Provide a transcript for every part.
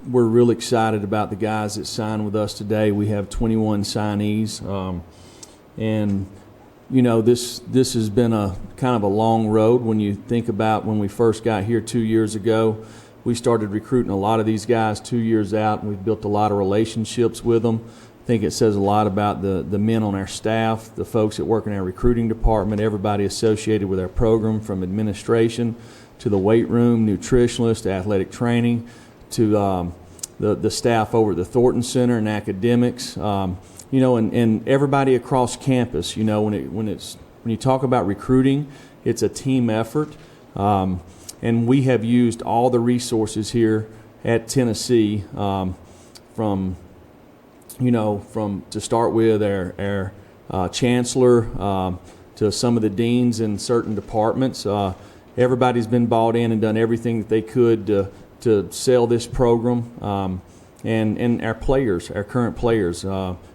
we're real excited about the guys that signed with us today. We have 21 signees, and this has been a kind of a long road. When you think about when we first got here 2 years ago, we started recruiting a lot of these guys 2 years out, and we've built a lot of relationships with them. I think it says a lot about the men on our staff, the folks that work in our recruiting department, everybody associated with our program, from administration to the weight room, nutritionist, athletic training, to the staff over at the Thornton Center and academics, and everybody across campus. When you talk about recruiting, it's a team effort, and we have used all the resources here at Tennessee, from to start with our chancellor to some of the deans in certain departments. Everybody's been bought in and done everything that they could to sell this program, and our players, our current players,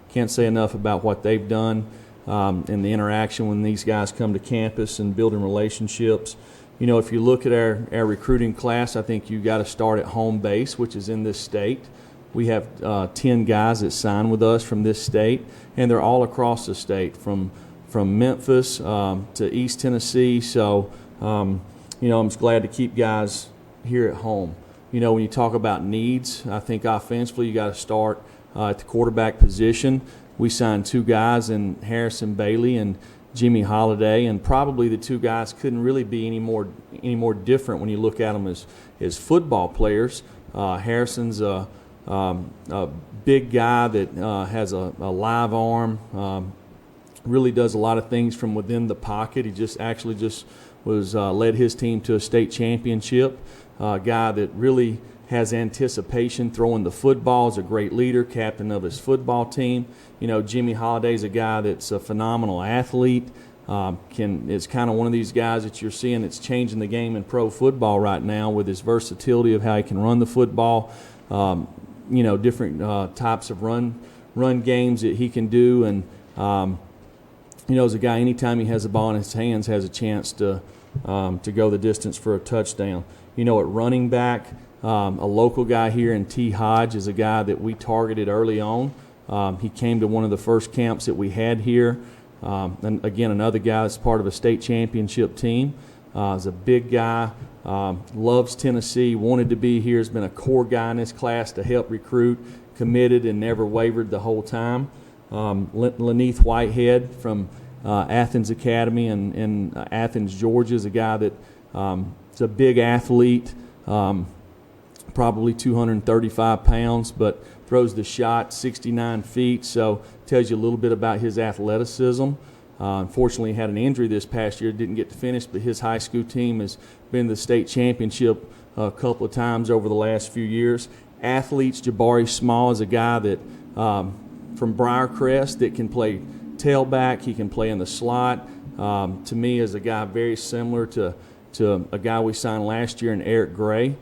can't say enough about what they've done, and the interaction when these guys come to campus and building relationships. If you look at our recruiting class, I think you got to start at home base, which is in this state. We have 10 guys that sign with us from this state, and they're all across the state, from Memphis to East Tennessee. So, I'm just glad to keep guys here at home. When you talk about needs, I think offensively you got to start at the quarterback position. We signed 2 guys in Harrison Bailey and Jimmy Holiday, and probably the 2 guys couldn't really be any more different when you look at them as football players. Harrison's a big guy that has a live arm, really does a lot of things from within the pocket. He just was led his team to a state championship. A guy that really has anticipation throwing the football, is a great leader, captain of his football team. Jimmy Holiday's a guy that's a phenomenal athlete. Is kind of one of these guys that you're seeing that's changing the game in pro football right now with his versatility of how he can run the football. Different types of run games that he can do, and as a guy, anytime he has the ball in his hands, has a chance to go the distance for a touchdown. At running back, a local guy here in T. Hodge is a guy that we targeted early on. He came to one of the first camps that we had here. And again, another guy that's part of a state championship team. Is a big guy, loves Tennessee, wanted to be here, has been a core guy in this class to help recruit, committed and never wavered the whole time. Laneith Whitehead from Athens Academy in Athens, Georgia, is a guy that is a big athlete, probably 235 pounds, but throws the shot 69 feet, so tells you a little bit about his athleticism. Unfortunately, he had an injury this past year, didn't get to finish, but his high school team has been to the state championship a couple of times over the last few years. Athletes, Jabari Small is a guy that from Briarcrest that can play tailback. He can play in the slot. To me, is a guy very similar to a guy we signed last year in Eric Gray.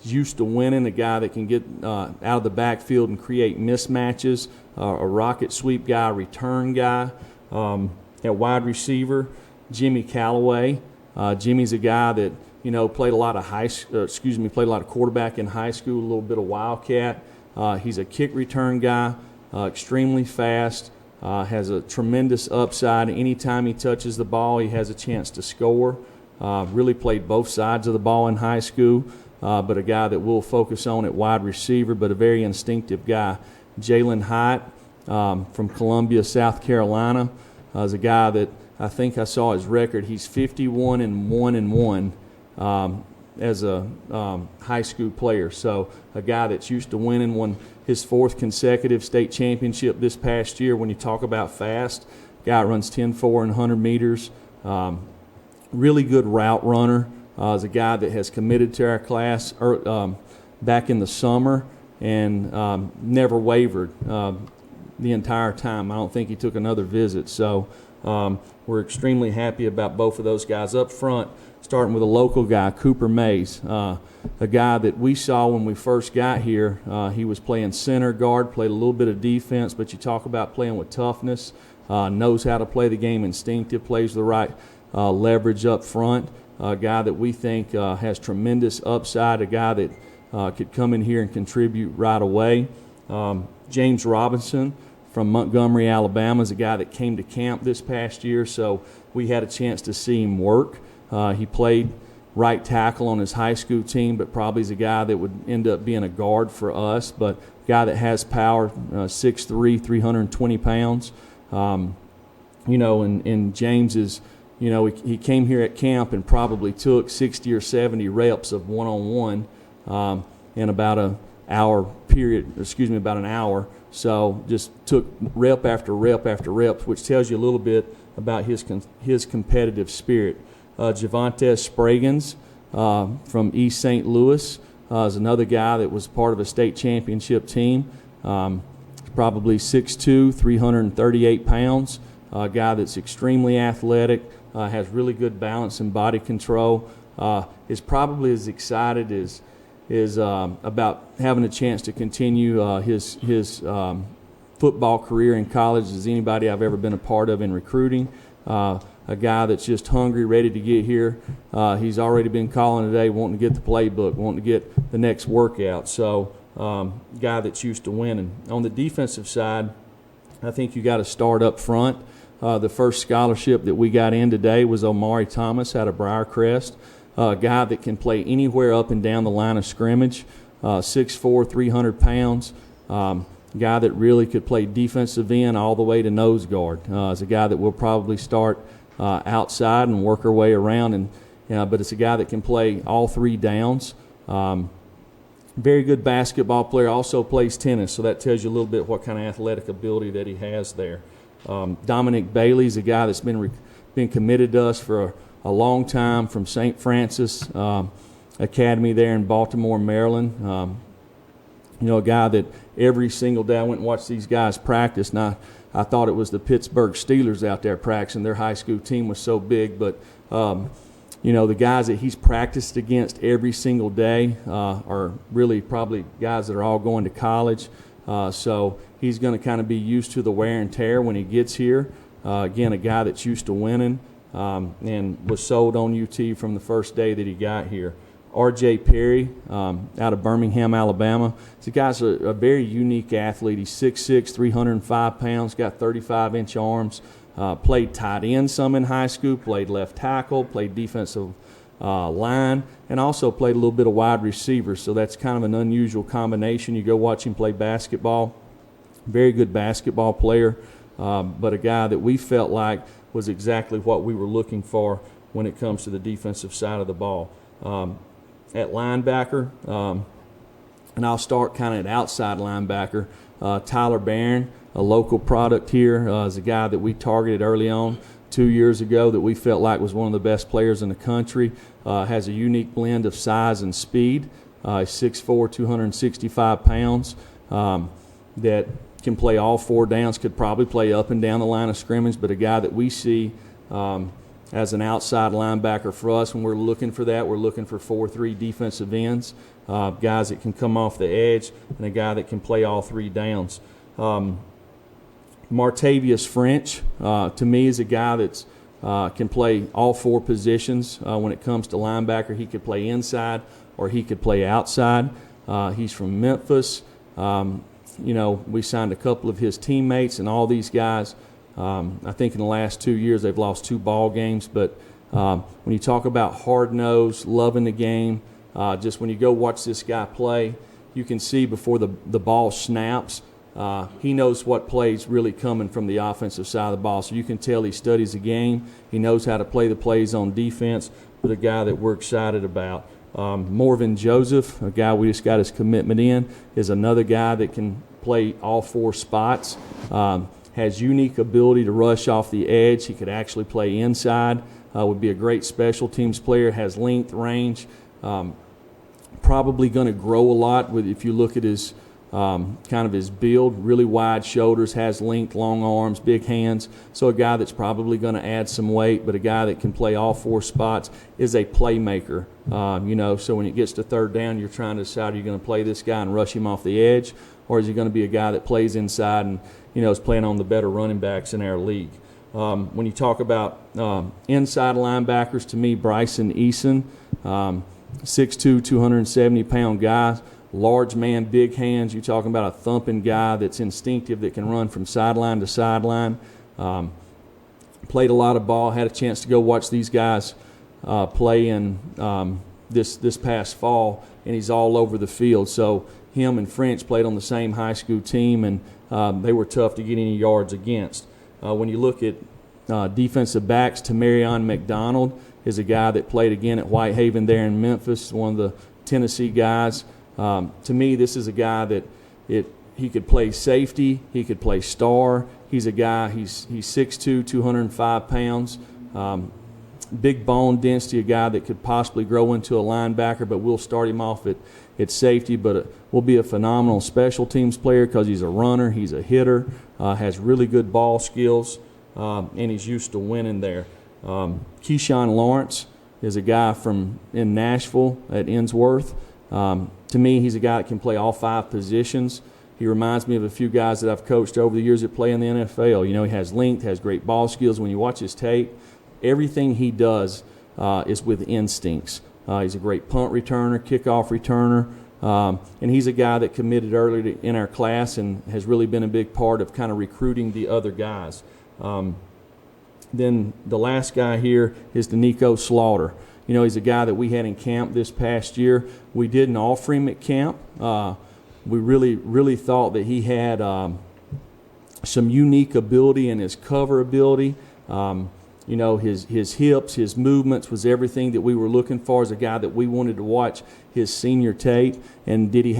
He's used to winning, a guy that can get out of the backfield and create mismatches, a rocket sweep guy, return guy. At wide receiver, Jimmy Calloway. Jimmy's a guy that played a lot of quarterback in high school, a little bit of wildcat. He's a kick return guy, extremely fast, has a tremendous upside. Anytime he touches the ball, he has a chance to score. Really played both sides of the ball in high school, but a guy that we'll focus on at wide receiver, but a very instinctive guy. Jalen Hyatt from Columbia, South Carolina, is a guy that I think I saw his record. He's 51-1-1 as a high school player. So a guy that's used to winning, won his 4th consecutive state championship this past year. When you talk about fast, guy runs 10.4 in 100 meters. Really good route runner. Is a guy that has committed to our class back in the summer and never wavered the entire time. I don't think he took another visit. So we're extremely happy about both of those guys. Up front, starting with a local guy, Cooper Mays, a guy that we saw when we first got here. He was playing center guard, played a little bit of defense, but you talk about playing with toughness, knows how to play the game instinctive, plays the right leverage up front, a guy that we think has tremendous upside, a guy that could come in here and contribute right away. James Robinson from Montgomery, Alabama, is a guy that came to camp this past year, so we had a chance to see him work. He played right tackle on his high school team, but probably is a guy that would end up being a guard for us, but a guy that has power, 6'3", 320 pounds. And James is, he came here at camp and probably took 60 or 70 reps of one-on-one in about an hour. So just took rep after rep after rep, which tells you a little bit about his competitive spirit. Javontes Spragans from East St. Louis is another guy that was part of a state championship team. Probably 6'2", 338 pounds. A guy that's extremely athletic, has really good balance and body control. Is probably as excited as about having a chance to continue his football career in college as anybody I've ever been a part of in recruiting. A guy that's just hungry, ready to get here. He's already been calling today, wanting to get the playbook, wanting to get the next workout. So, guy that's used to winning. On the defensive side, I think you got to start up front. The first scholarship that we got in today was Omari Thomas out of Briarcrest. A guy that can play anywhere up and down the line of scrimmage, 6'4", 300 pounds. Guy that really could play defensive end all the way to nose guard. Is a guy that will probably start outside and work her way around, but it's a guy that can play all three downs. Very good basketball player, also plays tennis, so that tells you a little bit what kind of athletic ability that he has there. Dominic Bailey's a guy that's been committed to us for a long time from St. Francis Academy there in Baltimore, Maryland. A guy that every single day I went and watched these guys practice, and I thought it was the Pittsburgh Steelers out there practicing. Their high school team was so big, but the guys that he's practiced against every single day are really probably guys that are all going to college. So he's going to kind of be used to the wear and tear when he gets here. Again, a guy that's used to winning and was sold on UT from the first day that he got here. R.J. Perry out of Birmingham, Alabama. This guy's a very unique athlete. He's 6'6", 305 pounds, got 35-inch arms. Played tight end some in high school, played left tackle, played defensive line, and also played a little bit of wide receiver. So that's kind of an unusual combination. You go watch him play basketball. Very good basketball player, but a guy that we felt like was exactly what we were looking for when it comes to the defensive side of the ball. At linebacker, and I'll start kind of at outside linebacker, Tyler Barron, a local product here, is a guy that we targeted early on 2 years ago that we felt like was one of the best players in the country. Has a unique blend of size and speed. He's 6'4", 265 pounds, that can play all four downs, could probably play up and down the line of scrimmage, but a guy that we see as an outside linebacker for us. When we're looking for that, we're looking for 4-3 defensive ends, guys that can come off the edge, and a guy that can play all three downs. Martavius French, to me, is a guy that's can play all four positions. When it comes to linebacker, he could play inside or he could play outside. He's from Memphis. We signed a couple of his teammates, and all these guys, I think in the last 2 years they've lost 2 ball games. But when you talk about hard-nosed, loving the game, just when you go watch this guy play, you can see before the ball snaps, he knows what play's really coming from the offensive side of the ball. So you can tell he studies the game. He knows how to play the plays on defense, but a guy that we're excited about. Morven Joseph, a guy we just got his commitment in, is another guy that can play all 4 spots. Has unique ability to rush off the edge. He could actually play inside. Would be a great special teams player. Has length, range. Probably going to grow a lot if you look at his kind of his build. Really wide shoulders, has length, long arms, big hands. So a guy that's probably going to add some weight, but a guy that can play all 4 spots, is a playmaker. So when it gets to third down, you're trying to decide, are you going to play this guy and rush him off the edge, or is he going to be a guy that plays inside and is playing on the better running backs in our league? When you talk about inside linebackers, to me, Bryson Eason, 6'2", 270-pound guy, large man, big hands. You're talking about a thumping guy that's instinctive, that can run from sideline to sideline. Played a lot of ball, had a chance to go watch these guys play in this past fall, and he's all over the field. So him and French played on the same high school team, and they were tough to get any yards against. When you look at defensive backs, Tamarion McDonald is a guy that played again at Whitehaven there in Memphis, one of the Tennessee guys. To me, this is a guy that he could play safety, he could play star. He's a guy, he's 6'2", 205 pounds, big bone density, a guy that could possibly grow into a linebacker, but we'll start him off at safety, but will be a phenomenal special teams player because he's a runner, he's a hitter, has really good ball skills, and he's used to winning there. Keyshawn Lawrence is a guy from in Nashville at Innsworth. To me, he's a guy that can play all 5 positions. He reminds me of a few guys that I've coached over the years that play in the NFL. You know, he has length, has great ball skills. When you watch his tape, everything he does is with instincts. He's a great punt returner, kickoff returner, and he's a guy that committed early in our class and has really been a big part of kind of recruiting the other guys. Then the last guy here is Danico Slaughter. You know, he's a guy that we had in camp this past year. We didn't offer him at camp. We really thought that he had some unique ability in his cover ability. You know, his hips, his movements was everything that we were looking for as a guy that we wanted to watch his senior tape. And he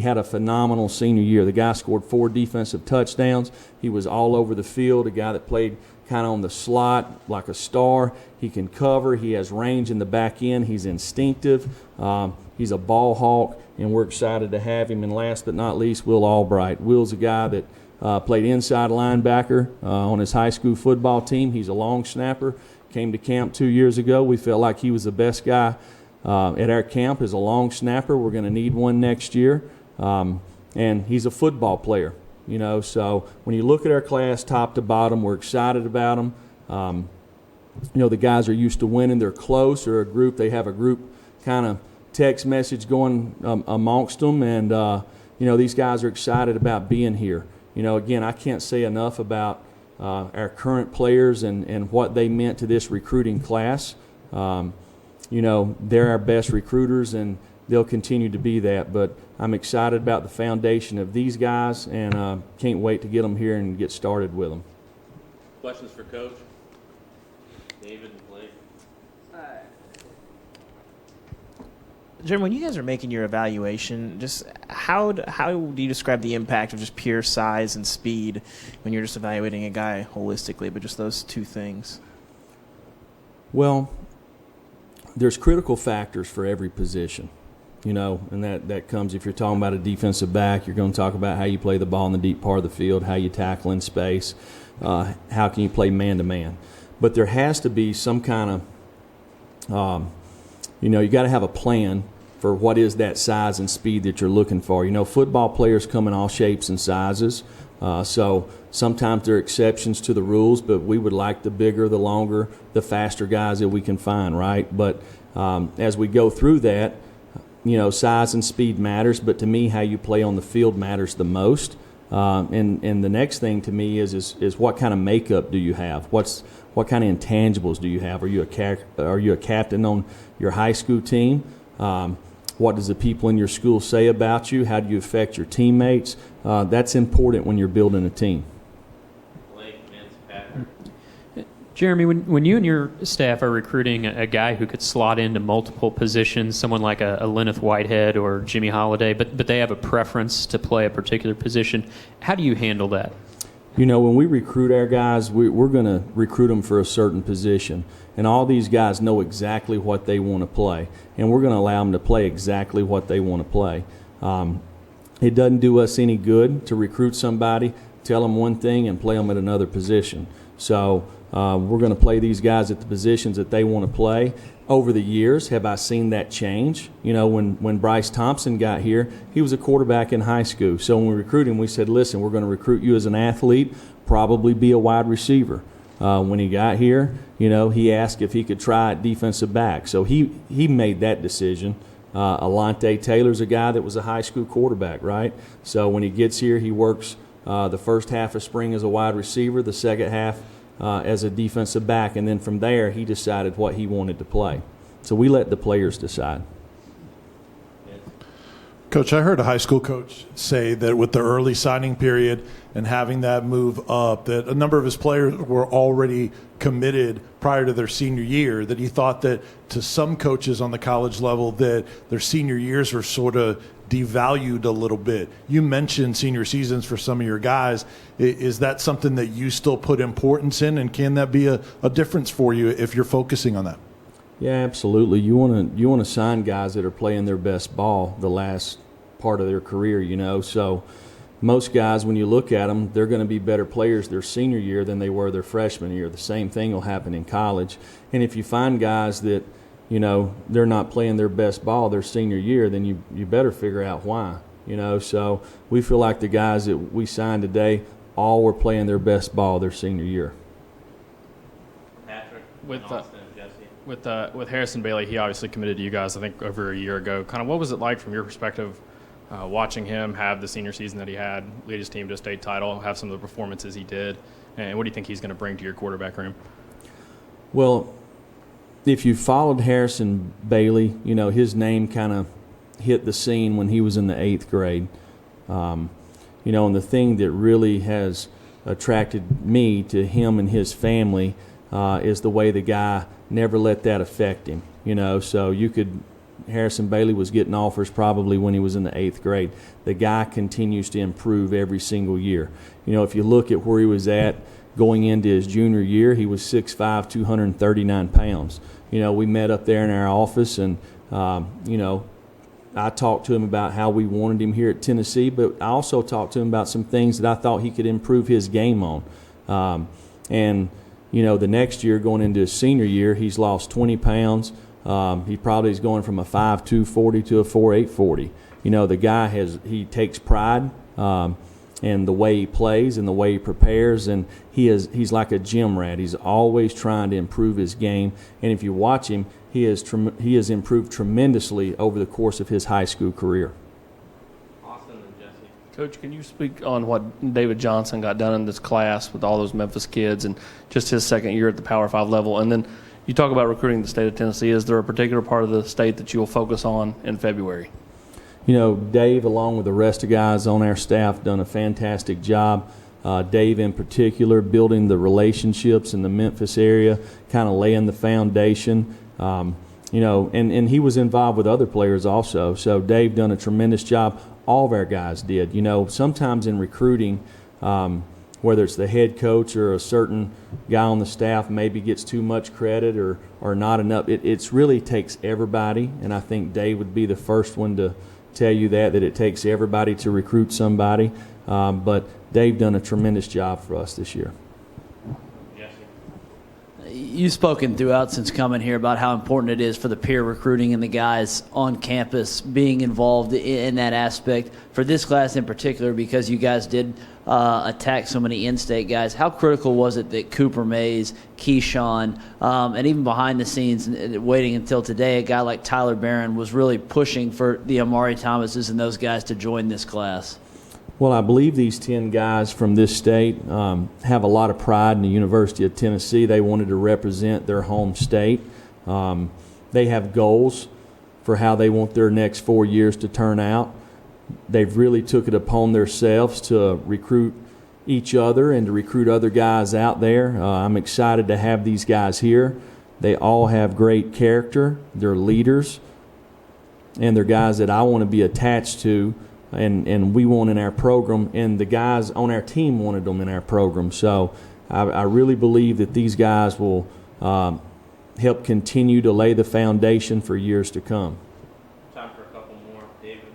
had a phenomenal senior year. The guy scored 4 defensive touchdowns. He was all over the field, a guy that played kind of on the slot like a star. He can cover. He has range in the back end. He's instinctive. He's a ball hawk, and we're excited to have him. And last but not least, Will Albright. Will's a guy that played inside linebacker on his high school football team. He's a long snapper. Came to camp 2 years ago. We felt like he was the best guy at our camp as a long snapper. We're going to need one next year. And he's a football player. You know, so when you look at our class top to bottom, we're excited about them. You know, the guys are used to winning. They're close. They're a group. They have a group kind of text message going amongst them. And, you know, these guys are excited about being here. You know, again, I can't say enough about our current players and what they meant to this recruiting class. You know, they're our best recruiters, and they'll continue to be that. But I'm excited about the foundation of these guys, and can't wait to get them here and get started with them. Questions for Coach? David and Blake? Jim, when you guys are making your evaluation, just how do you describe the impact of just pure size and speed when you're just evaluating a guy holistically, but just those 2 things? Well, there's critical factors for every position. You know, and that comes if you're talking about a defensive back, you're going to talk about how you play the ball in the deep part of the field, how you tackle in space, how can you play man-to-man. But there has to be some kind of, you know, you got to have a plan for what is that size and speed that you're looking for. You know, football players come in all shapes and sizes, so sometimes there are exceptions to the rules, but we would like the bigger, the longer, the faster guys that we can find, right? But as we go through that, you know, size and speed matters, but to me, how you play on the field matters the most. And the next thing to me is what kind of makeup do you have? What kind of intangibles do you have? Are you a captain on your high school team? What does the people in your school say about you? How do you affect your teammates? That's important when you're building a team. Jeremy, when you and your staff are recruiting a guy who could slot into multiple positions, someone like a Lenneth Whitehead or Jimmy Holiday, but they have a preference to play a particular position, how do you handle that? You know, when we recruit our guys, we're going to recruit them for a certain position. And all these guys know exactly what they want to play. And we're going to allow them to play exactly what they want to play. It doesn't do us any good to recruit somebody, tell them one thing, and play them at another position. So we're going to play these guys at the positions that they want to play. Over the years, have I seen that change? You know, when Bryce Thompson got here, he was a quarterback in high school. So when we recruited him, we said, listen, we're going to recruit you as an athlete, probably be a wide receiver. when he got here, he asked if he could try at defensive back. So he made that decision. Alante Taylor's a guy that was a high school quarterback, right? So when he gets here, he works the first half of spring as a wide receiver, the second half as a defensive back, and then from there he decided what he wanted to play. So we let the players decide. Coach, I heard a high school coach say that with the early signing period and having that move up, that a number of his players were already committed prior to their senior year, that he thought that to some coaches on the college level that their senior years were sort of devalued a little bit. You mentioned senior seasons for some of your guys. Is that something that you still put importance in, and can that be a difference for you if you're focusing on that? Yeah, absolutely. You want to sign guys that are playing their best ball the last part of their career, So most guys, when you look at them, they're going to be better players their senior year than they were their freshman year. The same thing will happen in college. And if you find guys that, they're not playing their best ball their senior year, then you better figure out why, So we feel like the guys that we signed today all were playing their best ball their senior year. Patrick, With Austin, and Jesse. with Harrison Bailey, he obviously committed to you guys, I think, over a year ago. Kind of what was it like from your perspective watching him have the senior season that he had, lead his team to a state title, have some of the performances he did, and what do you think he's going to bring to your quarterback room? Well, if you followed Harrison Bailey, his name kind of hit the scene when he was in the 8th grade. And the thing that really has attracted me to him and his family is the way the guy never let that affect him. So Harrison Bailey was getting offers probably when he was in the 8th grade. The guy continues to improve every single year. If you look at where he was at going into his junior year, he was 6'5", 239 pounds. We met up there in our office, and, I talked to him about how we wanted him here at Tennessee, but I also talked to him about some things that I thought he could improve his game on. The next year, going into his senior year, he's lost 20 pounds. He probably is going from a 5'2" 40 to a 4'8" 40. The guy he takes pride in the way he plays and the way he prepares, and he's like a gym rat. He's always trying to improve his game, and if you watch him, he has improved tremendously over the course of his high school career. Austin and Jesse. Coach, can you speak on what David Johnson got done in this class with all those Memphis kids and just his second year at the Power 5 level? And then you talk about recruiting the state of Tennessee. Is there a particular part of the state that you'll focus on in February? Dave, along with the rest of the guys on our staff, done a fantastic job. Dave in particular, building the relationships in the Memphis area, kind of laying the foundation. And he was involved with other players also. So Dave done a tremendous job. All of our guys did. Sometimes in recruiting, whether it's the head coach or a certain guy on the staff maybe gets too much credit or not enough. It really takes everybody, and I think Dave would be the first one to tell you that it takes everybody to recruit somebody. But Dave done a tremendous job for us this year. You've spoken throughout since coming here about how important it is for the peer recruiting and the guys on campus being involved in that aspect. For this class in particular, because you guys did attack so many in-state guys, how critical was it that Cooper Mays, Keyshawn, and even behind the scenes, waiting until today, a guy like Tyler Barron was really pushing for the Amari Thomases and those guys to join this class? Well, I believe these 10 guys from this state have a lot of pride in the University of Tennessee. They wanted to represent their home state. They have goals for how they want their next 4 years to turn out. They've really took it upon themselves to recruit each other and to recruit other guys out there. I'm excited to have these guys here. They all have great character. They're leaders, and they're guys that I want to be attached to. And we want in our program, and the guys on our team wanted them in our program. So I really believe that these guys will help continue to lay the foundation for years to come. Time for a couple more. David.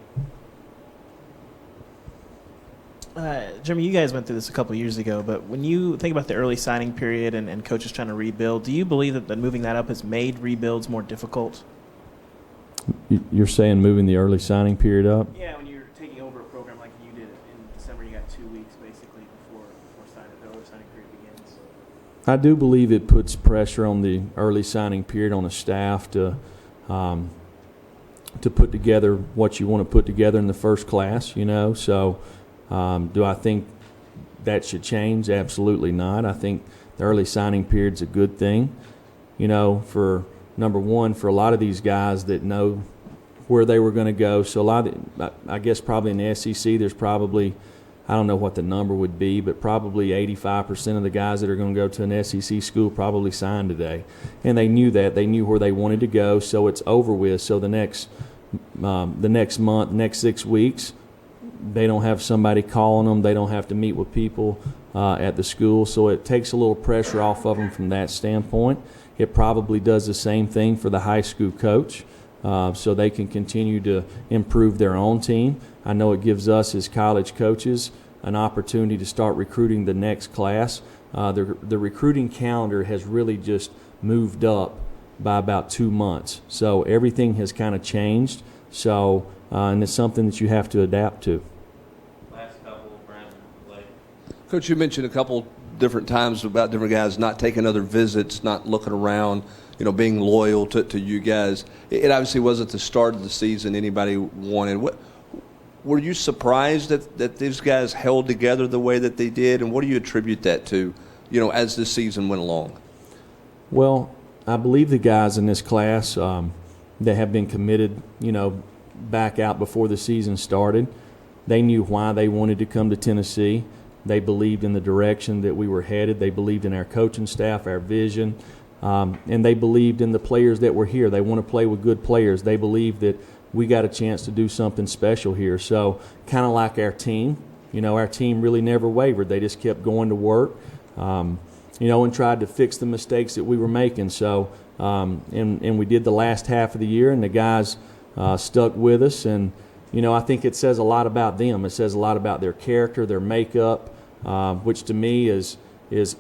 Jeremy, you guys went through this a couple years ago, but when you think about the early signing period and coaches trying to rebuild, do you believe that moving that up has made rebuilds more difficult? You're saying moving the early signing period up? Yeah, when you're taking over a program like you did in December, you got 2 weeks basically before the early signing period begins. I do believe it puts pressure on the early signing period on the staff to put together what you want to put together in the first class, So do I think that should change? Absolutely not. I think the early signing period's a good thing, for number one, for a lot of these guys that know where they were going to go. So I guess probably in the SEC there's probably, I don't know what the number would be, but probably 85% of the guys that are going to go to an SEC school probably signed today. And they knew that. They knew where they wanted to go, so it's over with. So the next month, next 6 weeks, they don't have somebody calling them. They don't have to meet with people at the school. So it takes a little pressure off of them from that standpoint. It probably does the same thing for the high school coach. So they can continue to improve their own team. I know it gives us as college coaches an opportunity to start recruiting the next class. The recruiting calendar has really just moved up by about 2 months. So everything has kind of changed. So and it's something that you have to adapt to. Last couple, Brandon, Blake. Coach, you mentioned a couple different times about different guys not taking other visits, not looking around, being loyal to you guys. It obviously wasn't the start of the season anybody wanted. Were you surprised that these guys held together the way that they did, and what do you attribute that to, as the season went along? Well, I believe the guys in this class that have been committed, back out before the season started, they knew why they wanted to come to Tennessee. They believed in the direction that we were headed. They believed in our coaching staff, our vision, and they believed in the players that were here. They want to play with good players. They believe that we got a chance to do something special here. So kind of like our team, our team really never wavered. They just kept going to work, and tried to fix the mistakes that we were making. So and we did the last half of the year, and the guys stuck with us. And, I think it says a lot about them. It says a lot about their character, their makeup, which to me is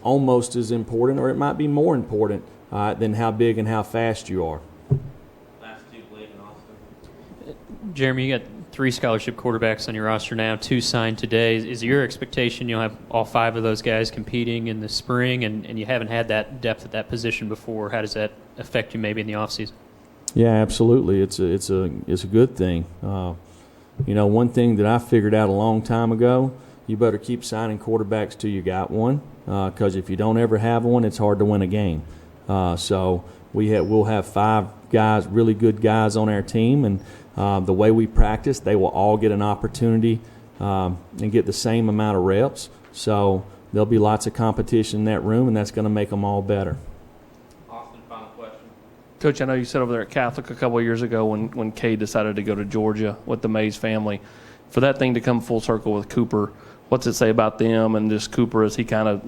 almost as important, or it might be more important than how big and how fast you are. Last two, Blake and Austin. Jeremy, you got 3 scholarship quarterbacks on your roster now, 2 signed today. Is your expectation you'll have all 5 of those guys competing in the spring, and you haven't had that depth at that position before? How does that affect you maybe in the offseason? Yeah, absolutely. It's a good thing. One thing that I figured out a long time ago, you better keep signing quarterbacks till you got one, because if you don't ever have one, it's hard to win a game. So we'll have 5 guys, really good guys on our team, and the way we practice, they will all get an opportunity and get the same amount of reps. So there'll be lots of competition in that room, and that's going to make them all better. Austin, final question. Coach, I know you said over there at Catholic a couple of years ago when Kay decided to go to Georgia with the Mays family. For that thing to come full circle with Cooper, what's it say about them and just Cooper as he kind of,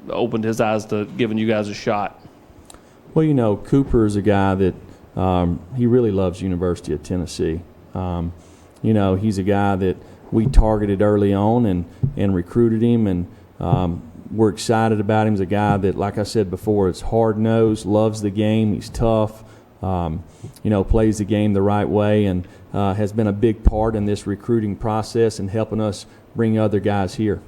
opened his eyes to giving you guys a shot? Well, Cooper is a guy that he really loves University of Tennessee. He's a guy that we targeted early on and recruited him, and we're excited about him. He's a guy that, like I said before, is hard-nosed, loves the game. He's tough, plays the game the right way, and has been a big part in this recruiting process and helping us bring other guys here.